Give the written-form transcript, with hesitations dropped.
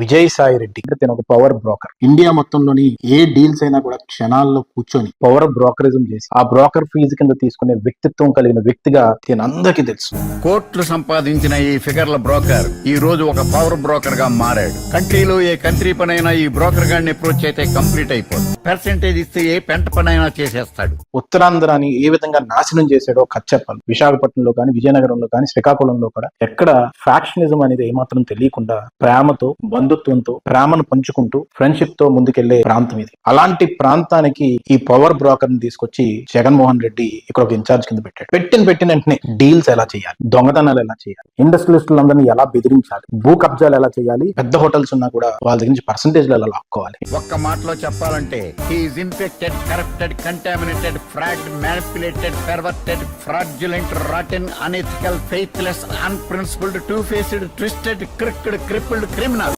విజయసాయి రెడ్డి తను ఒక power broker. India మొత్తంలోని ఏ deals అయినా కూడా క్షణాల్లో కూర్చొని పవర్ బ్రోకరిజం చేసి ఆ బ్రోకర్ ఫీజు కింద తీసుకునే వ్యక్తిత్వం కలిగిన వ్యక్తిగా అందరికీ తెలుసు. కోట్లు సంపాదించిన ఈ ఫిగర్ల బ్రోకర్ ఈ రోజు ఒక పవర్ బ్రోకర్ గా మారాడు. కంట్రీలో ఏ కంట్రీ పనైనా ఈ బ్రోకర్ గాడిని అప్రోచ్ అయితే కంప్లీట్ అయిపోతుంది. పర్సెంటేజ్ ఇస్తే ఏ పెంట పనైనా చేసేస్తాడు. ఉత్తరాంధ్రాని ఏ విధంగా నాశనం చేశాడో కచ్చెప్పాలి. విశాఖపట్నంలో కానీ, విజయనగరంలో కానీ, శ్రీకాకుళంలో కూడా ఎక్కడ ఫ్యాక్షనిజం అనేది ఏమాత్రం తెలియకుండా ప్రేమతో, బంధుత్వంతో, ప్రేమను పంచుకుంటూ ఫ్రెండ్షిప్ తో ముందుకెళ్లే ప్రాంతం ఇది. అలాంటి ప్రాంతానికి ఈ పవర్ బ్రోకర్ ని తీసుకొచ్చి జగన్మోహన్ రెడ్డి ఇక్కడ ఒక ఇన్ఛార్జ్ కింద పెట్టాడు. పెట్టిన వెంటనే డీల్స్ ఎలా చేయాలి, దొంగతనాలు ఎలా చేయాలి, ఇండస్ట్రియలిస్టులందరినీ ఎలా బెదిరించాలి, భూ కబ్జాలు ఎలా చేయాలి, పెద్ద హోటల్స్ ఉన్నా కూడా వాళ్ళ దగ్గర నుంచి పర్సంటేజ్లు ఎలా లాక్కోవాలి. ఒక్క మాటలో చెప్పాలంటే he is infected, corrupted, contaminated, fraud, manipulated, perverted, fraudulent, rotten, unethical, faithless, unprincipled, two faced, twisted, crooked, crippled criminal.